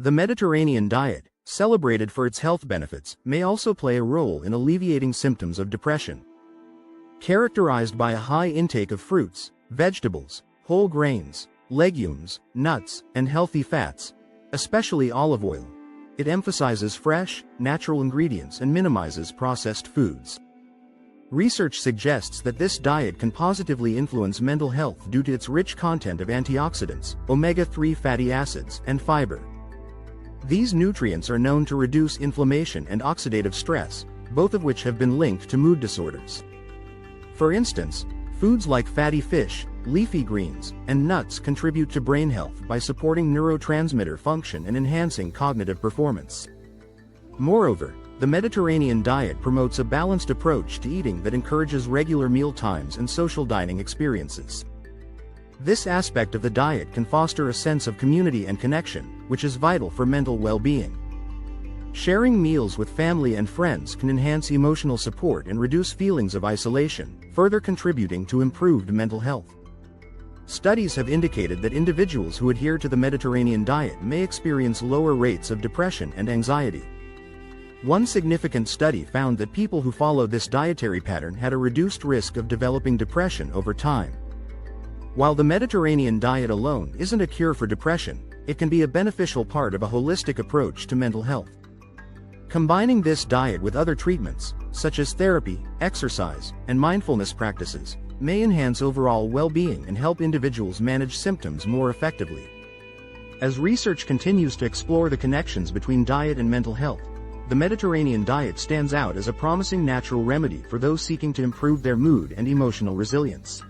The Mediterranean diet, celebrated for its health benefits, may also play a role in alleviating symptoms of depression. Characterized by a high intake of fruits, vegetables, whole grains, legumes, nuts, and healthy fats, especially olive oil, it emphasizes fresh, natural ingredients and minimizes processed foods. Research suggests that this diet can positively influence mental health due to its rich content of antioxidants, omega-3 fatty acids, and fiber. These nutrients are known to reduce inflammation and oxidative stress, both of which have been linked to mood disorders. For instance, foods like fatty fish, leafy greens, and nuts contribute to brain health by supporting neurotransmitter function and enhancing cognitive performance. Moreover, the Mediterranean diet promotes a balanced approach to eating that encourages regular meal times and social dining experiences. This aspect of the diet can foster a sense of community and connection, which is vital for mental well-being. Sharing meals with family and friends can enhance emotional support and reduce feelings of isolation, further contributing to improved mental health. Studies have indicated that individuals who adhere to the Mediterranean diet may experience lower rates of depression and anxiety. One significant study found that people who followed this dietary pattern had a reduced risk of developing depression over time. While the Mediterranean diet alone isn't a cure for depression, it can be a beneficial part of a holistic approach to mental health. Combining this diet with other treatments, such as therapy, exercise, and mindfulness practices, may enhance overall well-being and help individuals manage symptoms more effectively. As research continues to explore the connections between diet and mental health, the Mediterranean diet stands out as a promising natural remedy for those seeking to improve their mood and emotional resilience.